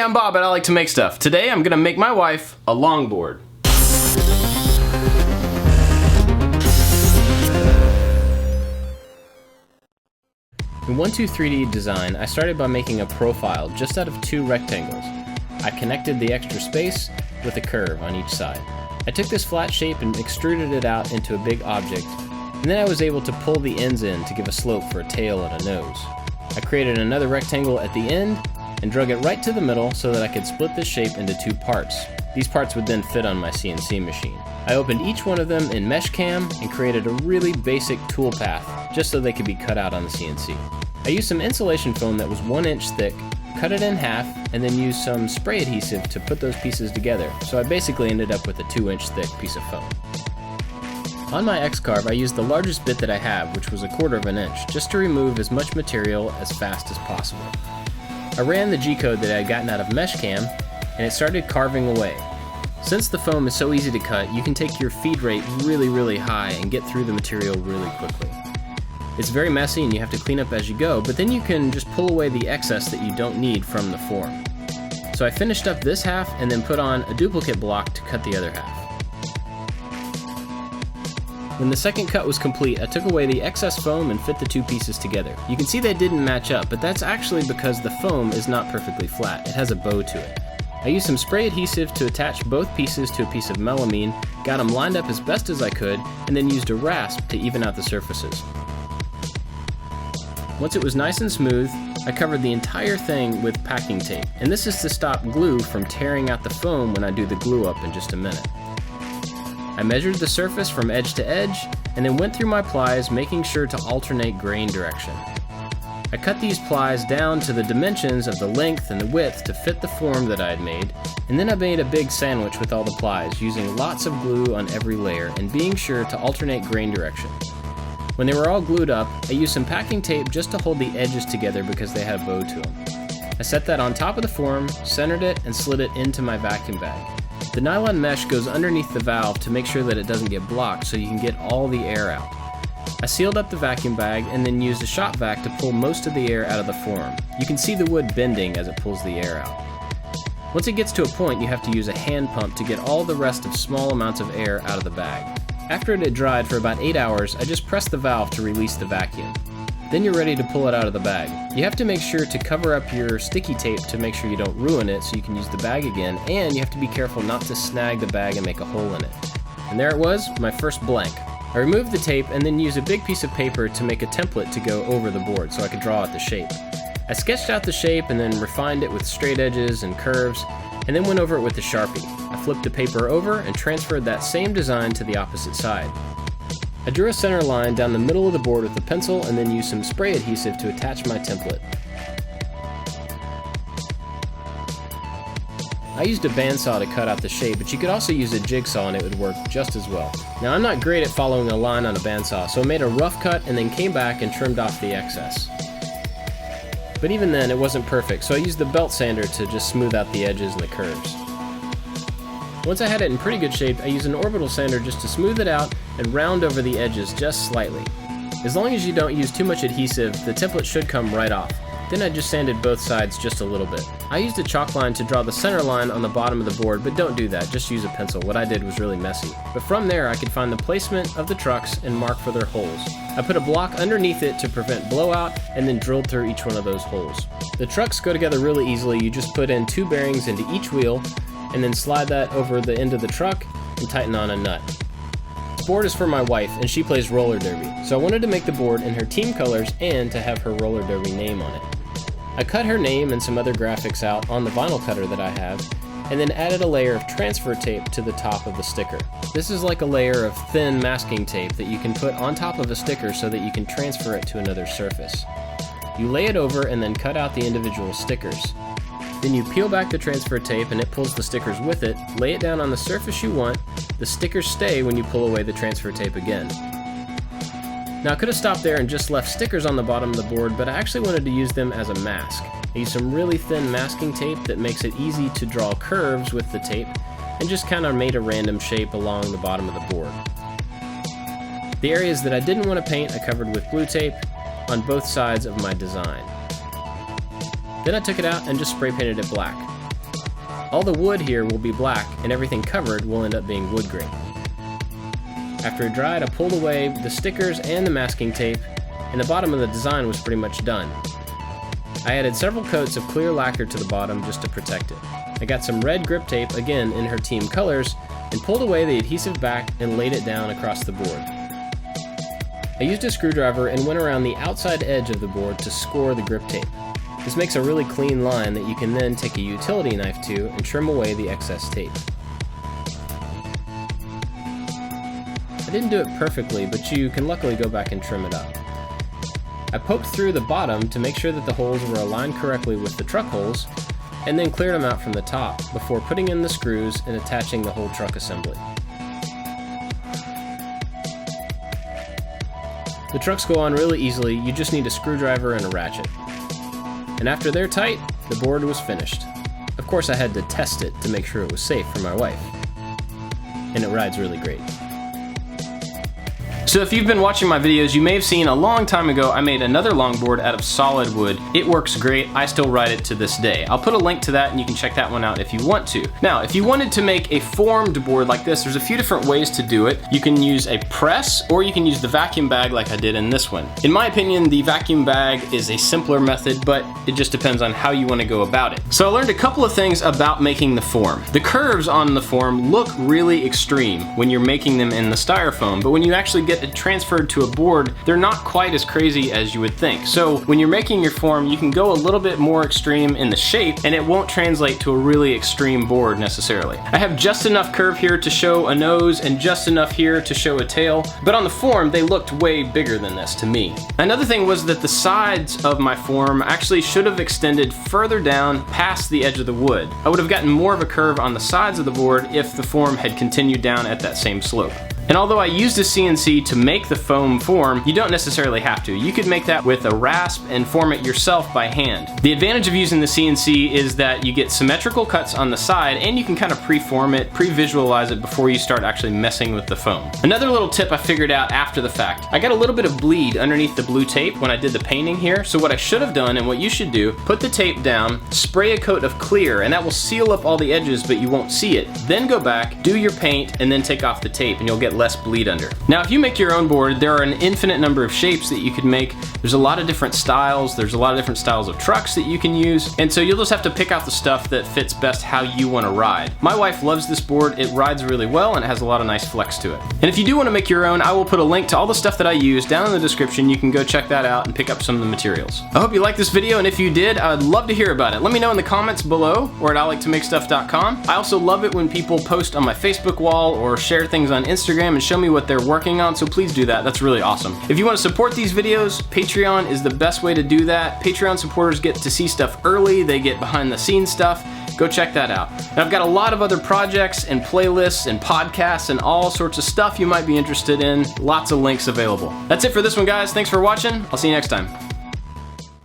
I'm Bob at ILikeToMakeStuff. Today I'm gonna make my wife a longboard. In 123D Design, I started by making a profile just out of 2 rectangles. I connected the extra space with a curve on each side. I took this flat shape and extruded it out into a big object, and then I was able to pull the ends in to give a slope for a tail and a nose. I created another rectangle at the end and drug it right to the middle so that I could split this shape into 2 parts. These parts would then fit on my CNC machine. I opened each one of them in MeshCam and created a really basic tool path just so they could be cut out on the CNC. I used some insulation foam that was 1 inch thick, cut it in half, and then used some spray adhesive to put those pieces together, so I basically ended up with a 2 inch thick piece of foam. On my X-Carve, I used the largest bit that I have, which was 1/4 inch, just to remove as much material as fast as possible. I ran the G-code that I had gotten out of MeshCam, and it started carving away. Since the foam is so easy to cut, you can take your feed rate really high and get through the material really quickly. It's very messy and you have to clean up as you go, but then you can just pull away the excess that you don't need from the form. So I finished up this half and then put on a duplicate block to cut the other half. When the second cut was complete, I took away the excess foam and fit the 2 pieces together. You can see they didn't match up, but that's actually because the foam is not perfectly flat. It has a bow to it. I used some spray adhesive to attach both pieces to a piece of melamine, got them lined up as best as I could, and then used a rasp to even out the surfaces. Once it was nice and smooth, I covered the entire thing with packing tape, and this is to stop glue from tearing out the foam when I do the glue up in just a minute. I measured the surface from edge to edge, and then went through my plies, making sure to alternate grain direction. I cut these plies down to the dimensions of the length and the width to fit the form that I had made, and then I made a big sandwich with all the plies, using lots of glue on every layer and being sure to alternate grain direction. When they were all glued up, I used some packing tape just to hold the edges together because they had a bow to them. I set that on top of the form, centered it, and slid it into my vacuum bag. The nylon mesh goes underneath the valve to make sure that it doesn't get blocked so you can get all the air out. I sealed up the vacuum bag and then used a shop vac to pull most of the air out of the form. You can see the wood bending as it pulls the air out. Once it gets to a point, you have to use a hand pump to get all the rest of small amounts of air out of the bag. After it had dried for about 8 hours, I just pressed the valve to release the vacuum. Then you're ready to pull it out of the bag. You have to make sure to cover up your sticky tape to make sure you don't ruin it so you can use the bag again, and you have to be careful not to snag the bag and make a hole in it. And there it was, my first blank. I removed the tape and then used a big piece of paper to make a template to go over the board so I could draw out the shape. I sketched out the shape and then refined it with straight edges and curves, and then went over it with the Sharpie. I flipped the paper over and transferred that same design to the opposite side. I drew a center line down the middle of the board with a pencil and then used some spray adhesive to attach my template. I used a bandsaw to cut out the shape, but you could also use a jigsaw and it would work just as well. Now I'm not great at following a line on a bandsaw, so I made a rough cut and then came back and trimmed off the excess. But even then it wasn't perfect, so I used the belt sander to just smooth out the edges and the curves. Once I had it in pretty good shape, I used an orbital sander just to smooth it out and round over the edges just slightly. As long as you don't use too much adhesive, the template should come right off. Then I just sanded both sides just a little bit. I used a chalk line to draw the center line on the bottom of the board, but don't do that, just use a pencil. What I did was really messy. But from there I could find the placement of the trucks and mark for their holes. I put a block underneath it to prevent blowout and then drilled through each one of those holes. The trucks go together really easily. You just put in 2 bearings into each wheel and then slide that over the end of the truck and tighten on a nut. This board is for my wife and she plays roller derby, so I wanted to make the board in her team colors and to have her roller derby name on it. I cut her name and some other graphics out on the vinyl cutter that I have, and then added a layer of transfer tape to the top of the sticker. This is like a layer of thin masking tape that you can put on top of a sticker so that you can transfer it to another surface. You lay it over and then cut out the individual stickers. Then you peel back the transfer tape and it pulls the stickers with it, lay it down on the surface you want, the stickers stay when you pull away the transfer tape again. Now I could have stopped there and just left stickers on the bottom of the board, but I actually wanted to use them as a mask. I used some really thin masking tape that makes it easy to draw curves with the tape, and just kind of made a random shape along the bottom of the board. The areas that I didn't want to paint I covered with blue tape on both sides of my design. Then I took it out and just spray painted it black. All the wood here will be black and everything covered will end up being wood grain. After it dried, I pulled away the stickers and the masking tape, and the bottom of the design was pretty much done. I added several coats of clear lacquer to the bottom just to protect it. I got some red grip tape, again in her team colors, and pulled away the adhesive back and laid it down across the board. I used a screwdriver and went around the outside edge of the board to score the grip tape. This makes a really clean line that you can then take a utility knife to and trim away the excess tape. I didn't do it perfectly, but you can luckily go back and trim it up. I poked through the bottom to make sure that the holes were aligned correctly with the truck holes, and then cleared them out from the top before putting in the screws and attaching the whole truck assembly. The trucks go on really easily, you just need a screwdriver and a ratchet. And after they're tight, the board was finished. Of course I had to test it to make sure it was safe for my wife. And it rides really great. So if you've been watching my videos, you may have seen a long time ago I made another longboard out of solid wood. It works great, I still ride it to this day. I'll put a link to that and you can check that one out if you want to. Now, if you wanted to make a formed board like this, there's a few different ways to do it. You can use a press, or you can use the vacuum bag like I did in this one. In my opinion, the vacuum bag is a simpler method, but it just depends on how you want to go about it. So I learned a couple of things about making the form. The curves on the form look really extreme when you're making them in the styrofoam, but when you actually get it transferred to a board, they're not quite as crazy as you would think. So when you're making your form, you can go a little bit more extreme in the shape and it won't translate to a really extreme board necessarily. I have just enough curve here to show a nose and just enough here to show a tail, but on the form they looked way bigger than this to me. Another thing was that the sides of my form actually should have extended further down past the edge of the wood. I would have gotten more of a curve on the sides of the board if the form had continued down at that same slope. And although I used a CNC to make the foam form, you don't necessarily have to. You could make that with a rasp and form it yourself by hand. The advantage of using the CNC is that you get symmetrical cuts on the side and you can kind of pre-form it, pre-visualize it before you start actually messing with the foam. Another little tip I figured out after the fact. I got a little bit of bleed underneath the blue tape when I did the painting here, so what I should have done and what you should do, put the tape down, spray a coat of clear, and that will seal up all the edges but you won't see it. Then go back, do your paint, and then take off the tape and you'll get less bleed under. Now if you make your own board, there are an infinite number of shapes that you could make. There's a lot of different styles, there's a lot of different styles of trucks that you can use, and so you'll just have to pick out the stuff that fits best how you want to ride. My wife loves this board, it rides really well and it has a lot of nice flex to it. And if you do want to make your own, I will put a link to all the stuff that I use down in the description. You can go check that out and pick up some of the materials. I hope you liked this video, and if you did, I'd love to hear about it. Let me know in the comments below or at ILikeToMakeStuff.com. I also love it when people post on my Facebook wall or share things on Instagram and show me what they're working on, so please do that. That's really awesome. If you want to support these videos, Patreon is the best way to do that. Patreon supporters get to see stuff early, they get behind the scenes stuff. Go check that out. And I've got a lot of other projects and playlists and podcasts and all sorts of stuff you might be interested in. Lots of links available. That's it for this one, guys. Thanks for watching. I'll see you next time.